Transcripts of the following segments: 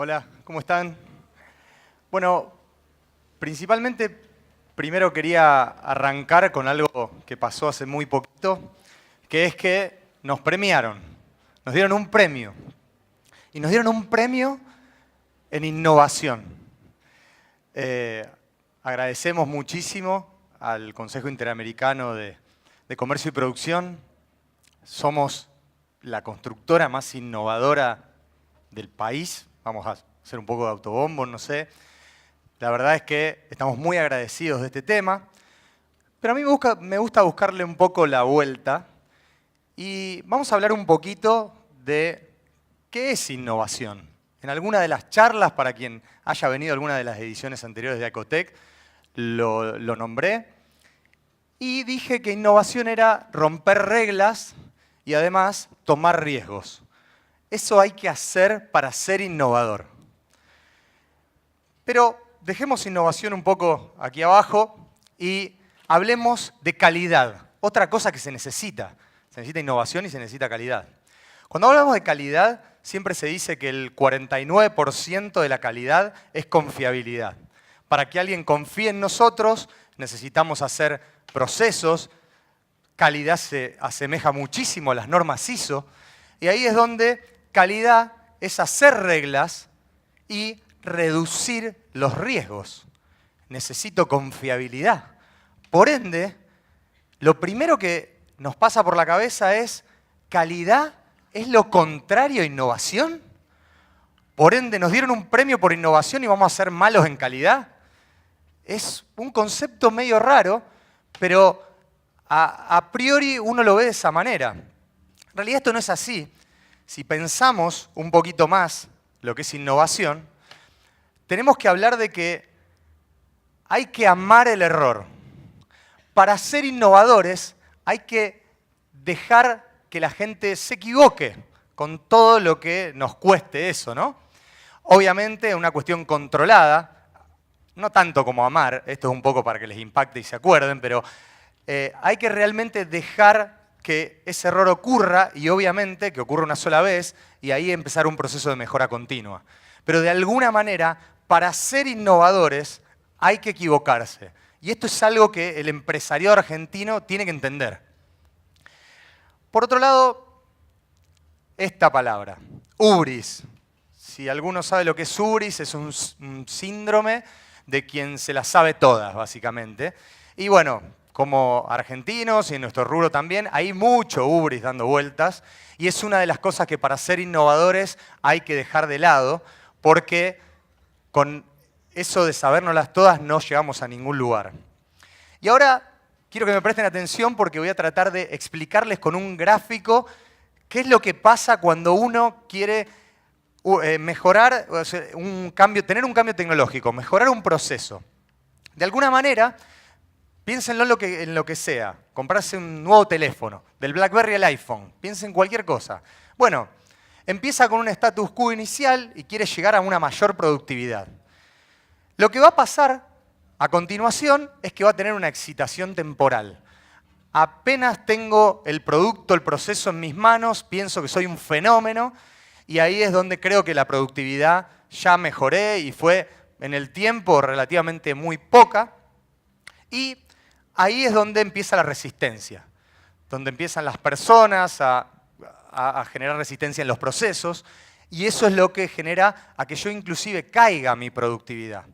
Hola, ¿cómo están? Bueno, principalmente, primero quería arrancar con algo que pasó hace muy poquito, que es que nos premiaron, nos dieron un premio. Y nos dieron un premio en innovación. Eh, Agradecemos muchísimo al Consejo Interamericano de Comercio y Producción. Somos la constructora más innovadora del país. Vamos a hacer un poco de autobombo, no sé. La verdad es que estamos muy agradecidos de este tema. Pero a mí me gusta buscarle un poco la vuelta. Y vamos a hablar un poquito de qué es innovación. En alguna de las charlas, para quien haya venido a alguna de las ediciones anteriores de Acotec, lo nombré. Y dije que innovación era romper reglas y además tomar riesgos. Eso hay que hacer para ser innovador. Pero dejemos innovación un poco aquí abajo y hablemos de calidad. Otra cosa que se necesita. Se necesita innovación y se necesita calidad. Cuando hablamos de calidad, siempre se dice que el 49% de la calidad es confiabilidad. Para que alguien confíe en nosotros, necesitamos hacer procesos. Calidad se asemeja muchísimo a las normas ISO. Y ahí es donde calidad es hacer reglas y reducir los riesgos. Necesito confiabilidad. Por ende, lo primero que nos pasa por la cabeza es, ¿calidad es lo contrario a innovación? Por ende, nos dieron un premio por innovación y vamos a ser malos en calidad. Es un concepto medio raro, pero a priori uno lo ve de esa manera. En realidad esto no es así. Si pensamos un poquito más lo que es innovación, tenemos que hablar de que hay que amar el error. Para ser innovadores hay que dejar que la gente se equivoque con todo lo que nos cueste eso, ¿no? Obviamente es una cuestión controlada, no tanto como amar, esto es un poco para que les impacte y se acuerden, pero hay que realmente dejar que ese error ocurra y obviamente que ocurra una sola vez y ahí empezar un proceso de mejora continua. Pero de alguna manera, para ser innovadores hay que equivocarse. Y esto es algo que el empresariado argentino tiene que entender. Por otro lado, esta palabra, hubris. Si alguno sabe lo que es hubris, es un síndrome de quien se las sabe todas, básicamente. Y bueno, como argentinos y en nuestro rubro también, hay mucho hubris dando vueltas y es una de las cosas que para ser innovadores hay que dejar de lado porque con eso de sabérnoslas todas no llegamos a ningún lugar. Y ahora quiero que me presten atención porque voy a tratar de explicarles con un gráfico qué es lo que pasa cuando uno quiere mejorar, o sea, tener un cambio tecnológico, mejorar un proceso. De alguna manera, piénsenlo en lo que sea. Comprarse un nuevo teléfono, del BlackBerry al iPhone. Piensen en cualquier cosa. Bueno, empieza con un status quo inicial y quiere llegar a una mayor productividad. Lo que va a pasar a continuación es que va a tener una excitación temporal. Apenas tengo el producto, el proceso en mis manos, pienso que soy un fenómeno y ahí es donde creo que la productividad ya mejoré y fue en el tiempo relativamente muy poca. Y ahí es donde empieza la resistencia, donde empiezan las personas a generar resistencia en los procesos y eso es lo que genera a que yo inclusive caiga mi productividad.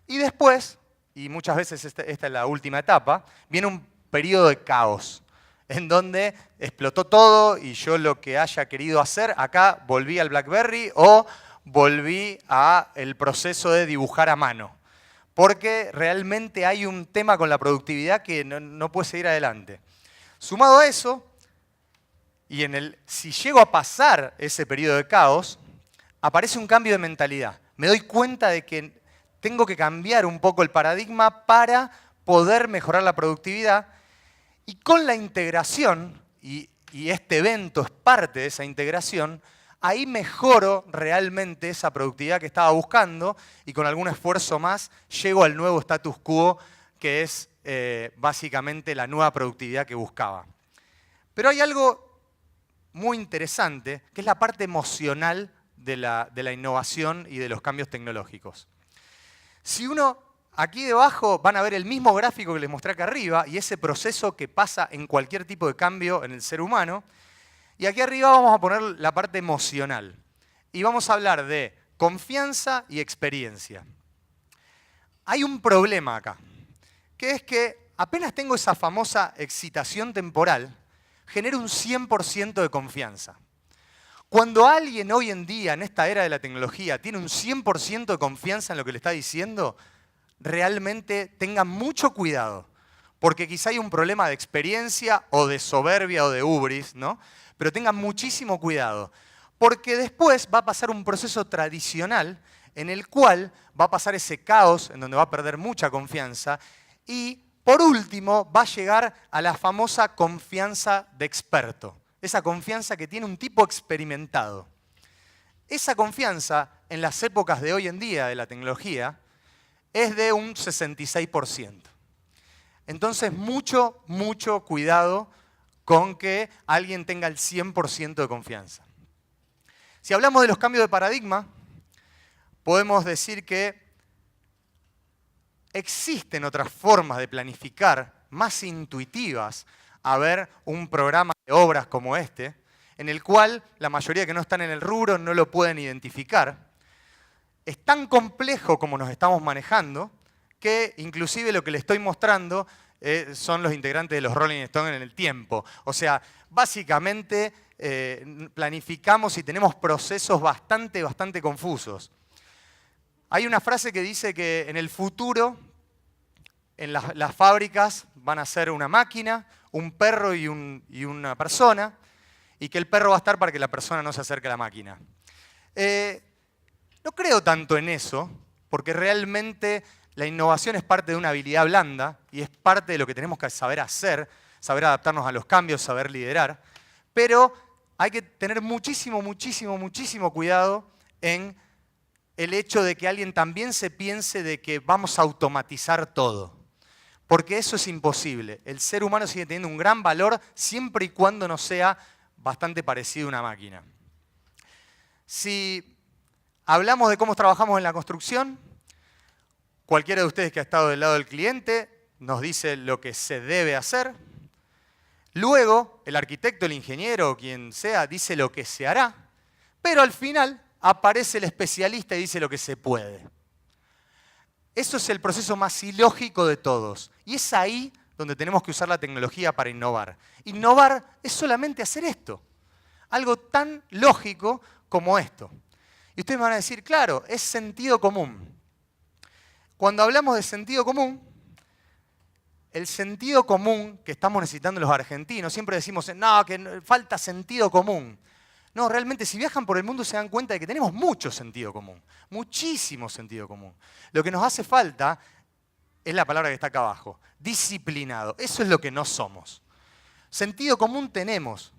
Y después, y muchas veces esta es la última etapa, viene un periodo de caos, en donde explotó todo y yo lo que haya querido hacer, acá volví al BlackBerry o volví al proceso de dibujar a mano. Porque realmente hay un tema con la productividad que no puede seguir adelante. Sumado a eso, y si llego a pasar ese periodo de caos, aparece un cambio de mentalidad. Me doy cuenta de que tengo que cambiar un poco el paradigma para poder mejorar la productividad. Y con la integración, y este evento es parte de esa integración, ahí mejoro realmente esa productividad que estaba buscando y con algún esfuerzo más llego al nuevo status quo que es básicamente la nueva productividad que buscaba. Pero hay algo muy interesante que es la parte emocional de la innovación y de los cambios tecnológicos. Si uno, aquí debajo van a ver el mismo gráfico que les mostré acá arriba y ese proceso que pasa en cualquier tipo de cambio en el ser humano. Y aquí arriba vamos a poner la parte emocional. Y vamos a hablar de confianza y experiencia. Hay un problema acá, que es que apenas tengo esa famosa excitación temporal, genero un 100% de confianza. Cuando alguien hoy en día, en esta era de la tecnología, tiene un 100% de confianza en lo que le está diciendo, realmente tengan mucho cuidado, porque quizá hay un problema de experiencia o de soberbia o de hubris, ¿no? Pero tengan muchísimo cuidado, porque después va a pasar un proceso tradicional en el cual va a pasar ese caos, en donde va a perder mucha confianza, y por último va a llegar a la famosa confianza de experto, esa confianza que tiene un tipo experimentado. Esa confianza, en las épocas de hoy en día de la tecnología, es de un 66%. Entonces, mucho, mucho cuidado con que alguien tenga el 100% de confianza. Si hablamos de los cambios de paradigma, podemos decir que existen otras formas de planificar más intuitivas a ver un programa de obras como este, en el cual la mayoría que no están en el rubro no lo pueden identificar. Es tan complejo como nos estamos manejando que inclusive lo que les estoy mostrando son los integrantes de los Rolling Stones en el tiempo. O sea, básicamente planificamos y tenemos procesos bastante confusos. Hay una frase que dice que en el futuro, en las fábricas van a ser una máquina, un perro y una persona, y que el perro va a estar para que la persona no se acerque a la máquina. No creo tanto en eso, porque realmente la innovación es parte de una habilidad blanda y es parte de lo que tenemos que saber hacer, saber adaptarnos a los cambios, saber liderar, pero hay que tener muchísimo cuidado en el hecho de que alguien también se piense de que vamos a automatizar todo. Porque eso es imposible. El ser humano sigue teniendo un gran valor siempre y cuando no sea bastante parecido a una máquina. Si hablamos de cómo trabajamos en la construcción, cualquiera de ustedes que ha estado del lado del cliente nos dice lo que se debe hacer. Luego, el arquitecto, el ingeniero o quien sea dice lo que se hará, pero al final aparece el especialista y dice lo que se puede. Eso es el proceso más ilógico de todos. Y es ahí donde tenemos que usar la tecnología para innovar. Innovar es solamente hacer esto. Algo tan lógico como esto. Y ustedes me van a decir, claro, es sentido común. Cuando hablamos de sentido común, el sentido común que estamos necesitando los argentinos, siempre decimos, no, que falta sentido común. No, realmente si viajan por el mundo se dan cuenta de que tenemos mucho sentido común, muchísimo sentido común. Lo que nos hace falta es la palabra que está acá abajo, disciplinado. Eso es lo que no somos. Sentido común tenemos.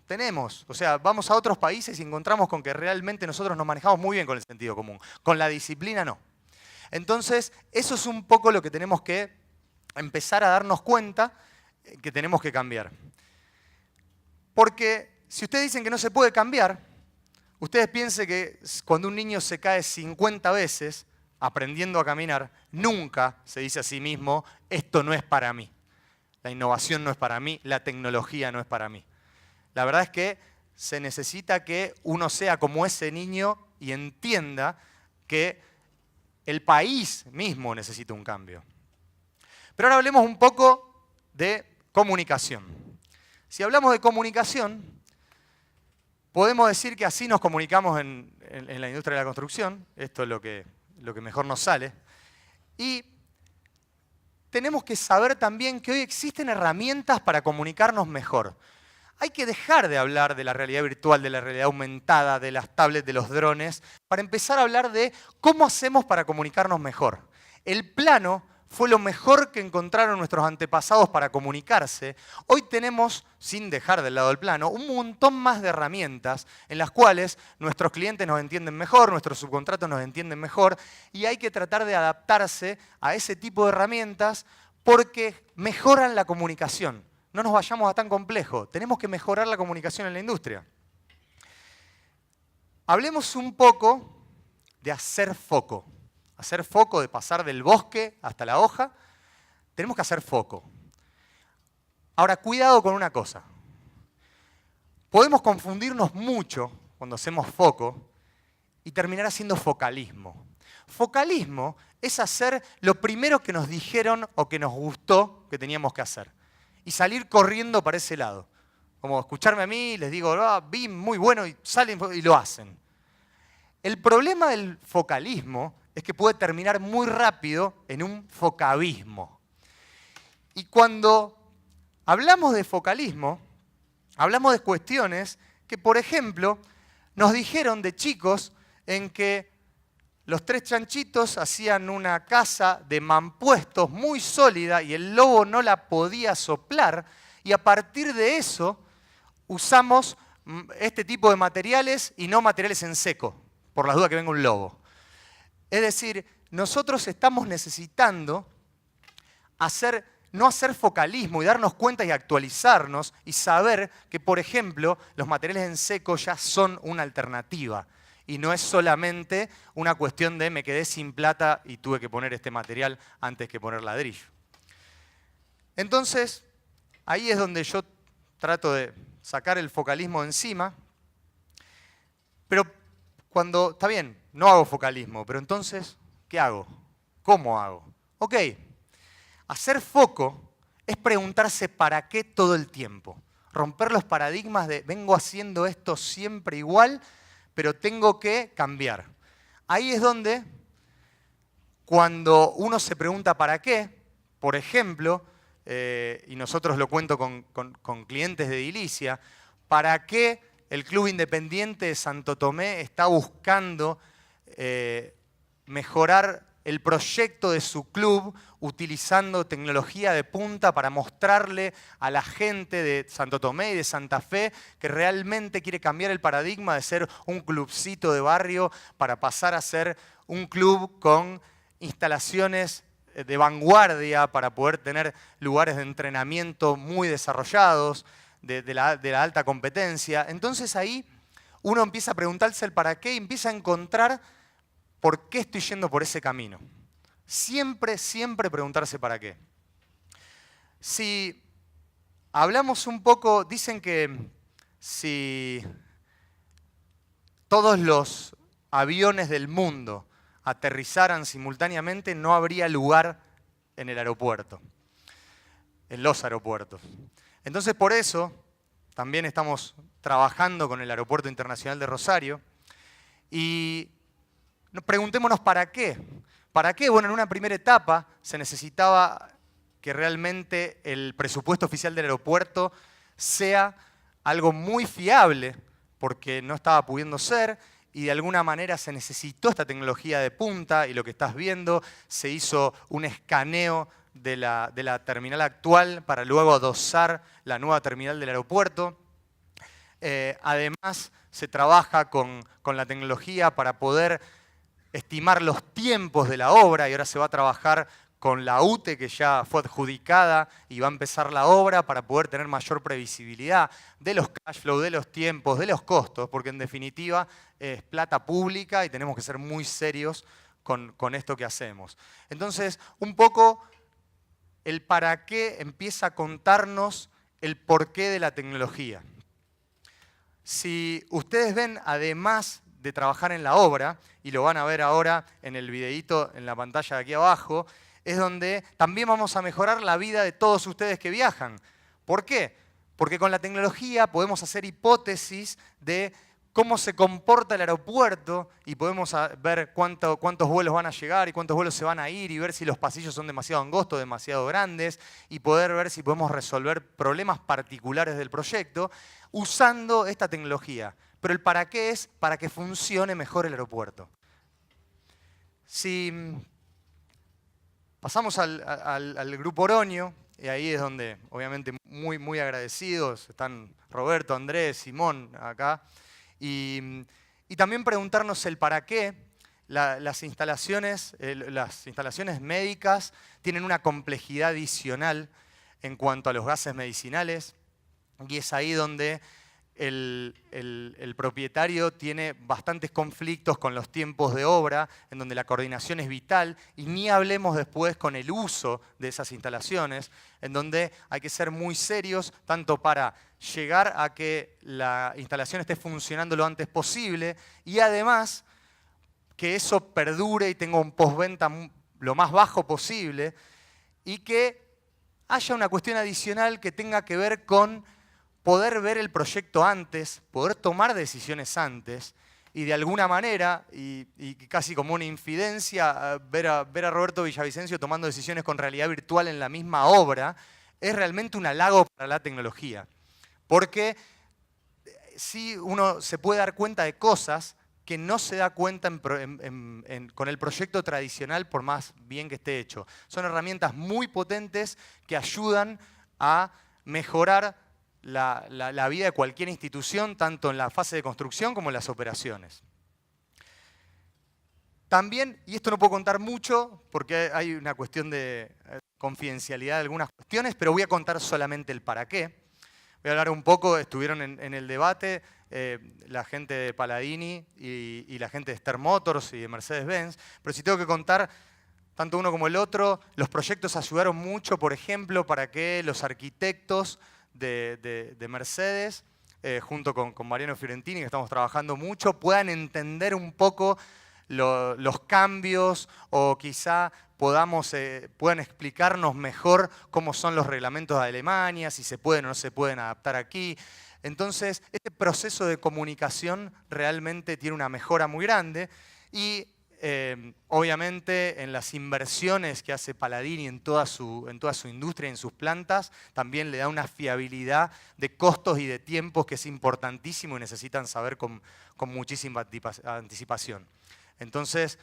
O sea, vamos a otros países y encontramos con que realmente nosotros nos manejamos muy bien con el sentido común. Con la disciplina no. Entonces, eso es un poco lo que tenemos que empezar a darnos cuenta que tenemos que cambiar. Porque si ustedes dicen que no se puede cambiar, ustedes piensen que cuando un niño se cae 50 veces aprendiendo a caminar, nunca se dice a sí mismo, esto no es para mí. La innovación no es para mí, la tecnología no es para mí. La verdad es que se necesita que uno sea como ese niño y entienda que el país mismo necesita un cambio. Pero ahora hablemos un poco de comunicación. Si hablamos de comunicación, podemos decir que así nos comunicamos en la industria de la construcción. Esto es lo que mejor nos sale. Y tenemos que saber también que hoy existen herramientas para comunicarnos mejor. Hay que dejar de hablar de la realidad virtual, de la realidad aumentada, de las tablets, de los drones, para empezar a hablar de cómo hacemos para comunicarnos mejor. El plano fue lo mejor que encontraron nuestros antepasados para comunicarse. Hoy tenemos, sin dejar del lado del plano, un montón más de herramientas en las cuales nuestros clientes nos entienden mejor, nuestros subcontratos nos entienden mejor, y hay que tratar de adaptarse a ese tipo de herramientas porque mejoran la comunicación. No nos vayamos a tan complejo, tenemos que mejorar la comunicación en la industria. hablemos un poco de hacer foco. Hacer foco, de pasar del bosque hasta la hoja. Tenemos que hacer foco. Ahora, cuidado con una cosa. Podemos confundirnos mucho cuando hacemos foco y terminar haciendo focalismo. Focalismo es hacer lo primero que nos dijeron o que nos gustó que teníamos que hacer. Y salir corriendo para ese lado. Como escucharme a mí, les digo, vi muy bueno, y salen y lo hacen. El problema del focalismo es que puede terminar muy rápido en un focabismo. Y cuando hablamos de focalismo, hablamos de cuestiones que, por ejemplo, nos dijeron de chicos en que los tres chanchitos hacían una casa de mampuestos muy sólida y el lobo no la podía soplar, y a partir de eso usamos este tipo de materiales y no materiales en seco, por las dudas que venga un lobo. Es decir, nosotros estamos necesitando no hacer focalismo y darnos cuenta y actualizarnos y saber que, por ejemplo, los materiales en seco ya son una alternativa. Y no es solamente una cuestión de me quedé sin plata y tuve que poner este material antes que poner ladrillo. Entonces, ahí es donde yo trato de sacar el focalismo de encima. Pero cuando, está bien, no hago focalismo, pero entonces, ¿qué hago? ¿Cómo hago? Ok, hacer foco es preguntarse para qué todo el tiempo. Romper los paradigmas de vengo haciendo esto siempre igual, pero tengo que cambiar. Ahí es donde, cuando uno se pregunta para qué, por ejemplo, y nosotros lo cuento con clientes de edilicia, ¿para qué el Club Independiente de Santo Tomé está buscando mejorar el proyecto de su club utilizando tecnología de punta para mostrarle a la gente de Santo Tomé y de Santa Fe que realmente quiere cambiar el paradigma de ser un clubcito de barrio para pasar a ser un club con instalaciones de vanguardia para poder tener lugares de entrenamiento muy desarrollados, de la alta competencia? Entonces ahí uno empieza a preguntarse el para qué y empieza a encontrar por qué estoy yendo por ese camino. Siempre, siempre preguntarse para qué. Si hablamos un poco, dicen que si todos los aviones del mundo aterrizaran simultáneamente, no habría lugar en el aeropuerto, en los aeropuertos. Entonces, por eso, también estamos trabajando con el Aeropuerto Internacional de Rosario y preguntémonos ¿para qué? ¿Para qué? Bueno, en una primera etapa se necesitaba que realmente el presupuesto oficial del aeropuerto sea algo muy fiable, porque no estaba pudiendo ser, y de alguna manera se necesitó esta tecnología de punta, y lo que estás viendo, se hizo un escaneo de la terminal actual para luego adosar la nueva terminal del aeropuerto. Además, se trabaja con la tecnología para poder estimar los tiempos de la obra, y ahora se va a trabajar con la UTE, que ya fue adjudicada, y va a empezar la obra para poder tener mayor previsibilidad de los cash flow, de los tiempos, de los costos, porque en definitiva es plata pública y tenemos que ser muy serios con esto que hacemos. Entonces, un poco el para qué empieza a contarnos el porqué de la tecnología. Si ustedes ven, además de trabajar en la obra, y lo van a ver ahora en el videíto en la pantalla de aquí abajo, es donde también vamos a mejorar la vida de todos ustedes que viajan. ¿Por qué? Porque con la tecnología podemos hacer hipótesis de cómo se comporta el aeropuerto y podemos ver cuántos vuelos van a llegar y cuántos vuelos se van a ir y ver si los pasillos son demasiado angostos, demasiado grandes, y poder ver si podemos resolver problemas particulares del proyecto usando esta tecnología. Pero el para qué es para que funcione mejor el aeropuerto. Si pasamos al Grupo Oroño, y ahí es donde obviamente muy, muy agradecidos están Roberto, Andrés, Simón acá, y también preguntarnos el para qué. Las instalaciones médicas tienen una complejidad adicional en cuanto a los gases medicinales, y es ahí donde el propietario tiene bastantes conflictos con los tiempos de obra, en donde la coordinación es vital, y ni hablemos después con el uso de esas instalaciones, en donde hay que ser muy serios, tanto para llegar a que la instalación esté funcionando lo antes posible, y además que eso perdure y tenga un postventa lo más bajo posible, y que haya una cuestión adicional que tenga que ver con poder ver el proyecto antes, poder tomar decisiones antes, y de alguna manera, y casi como una infidencia, ver a Roberto Villavicencio tomando decisiones con realidad virtual en la misma obra, es realmente un halago para la tecnología. Porque sí uno se puede dar cuenta de cosas que no se da cuenta con el proyecto tradicional, por más bien que esté hecho. Son herramientas muy potentes que ayudan a mejorar la vida de cualquier institución, tanto en la fase de construcción como en las operaciones. También, y esto no puedo contar mucho porque hay una cuestión de confidencialidad de algunas cuestiones, pero voy a contar solamente el para qué. Voy a hablar un poco, estuvieron en el debate la gente de Paladini y la gente de Stern Motors y de Mercedes-Benz, pero si tengo que contar tanto uno como el otro, los proyectos ayudaron mucho, por ejemplo, para que los arquitectos de Mercedes, junto con Mariano Fiorentini, que estamos trabajando mucho, puedan entender un poco los cambios o quizá puedan explicarnos mejor cómo son los reglamentos de Alemania, si se pueden o no se pueden adaptar aquí. Entonces, este proceso de comunicación realmente tiene una mejora muy grande y obviamente en las inversiones que hace Paladini en toda su industria y en sus plantas, también le da una fiabilidad de costos y de tiempos que es importantísimo y necesitan saber con muchísima anticipación. Entonces,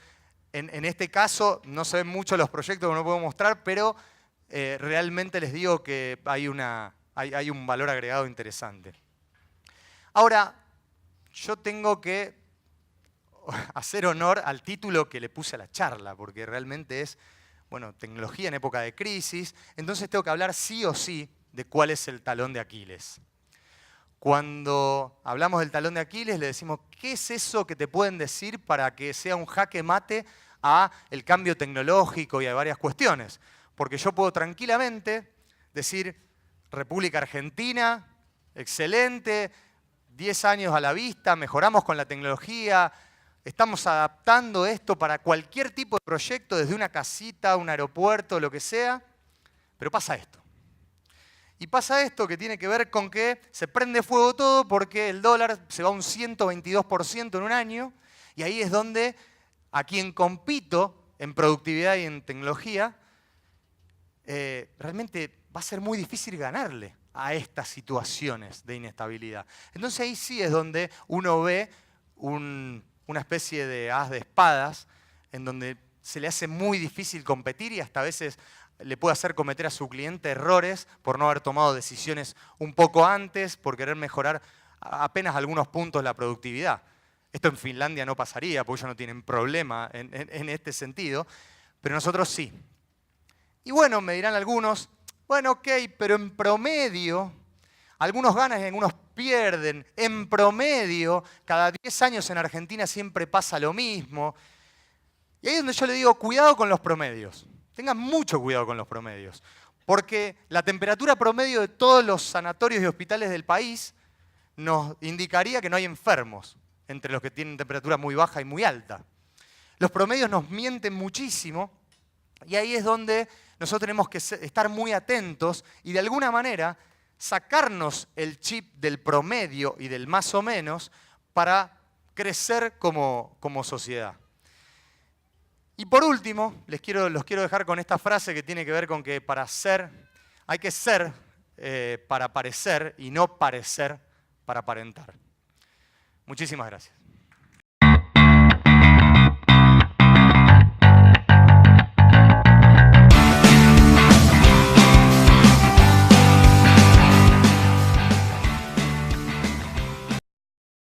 en este caso no se ven mucho los proyectos que no puedo mostrar, pero realmente les digo que hay un valor agregado interesante. Ahora, yo tengo que hacer honor al título que le puse a la charla, porque realmente es, bueno, tecnología en época de crisis, entonces tengo que hablar sí o sí de cuál es el talón de Aquiles. Cuando hablamos del talón de Aquiles, le decimos, ¿qué es eso que te pueden decir para que sea un jaque mate a el cambio tecnológico y a varias cuestiones? Porque yo puedo tranquilamente decir, República Argentina, excelente, 10 años a la vista, mejoramos con la tecnología, estamos adaptando esto para cualquier tipo de proyecto, desde una casita, un aeropuerto, lo que sea, pero pasa esto. Y pasa esto que tiene que ver con que se prende fuego todo porque el dólar se va un 122% en un año, y ahí es donde a quien compito en productividad y en tecnología, realmente va a ser muy difícil ganarle a estas situaciones de inestabilidad. Entonces ahí sí es donde uno ve una especie de as de espadas, en donde se le hace muy difícil competir y hasta a veces le puede hacer cometer a su cliente errores por no haber tomado decisiones un poco antes, por querer mejorar apenas algunos puntos la productividad. Esto en Finlandia no pasaría, porque ellos no tienen problema en este sentido, pero nosotros sí. Y bueno, me dirán algunos, bueno, ok, pero en promedio, algunos ganan y algunos pierden. En promedio, cada 10 años en Argentina siempre pasa lo mismo. Y ahí es donde yo le digo, cuidado con los promedios. Tengan mucho cuidado con los promedios. Porque la temperatura promedio de todos los sanatorios y hospitales del país nos indicaría que no hay enfermos entre los que tienen temperatura muy baja y muy alta. Los promedios nos mienten muchísimo y ahí es donde nosotros tenemos que estar muy atentos y de alguna manera sacarnos el chip del promedio y del más o menos para crecer como sociedad. Y por último, los quiero dejar con esta frase que tiene que ver con que para ser, hay que ser para parecer y no parecer para aparentar. Muchísimas gracias.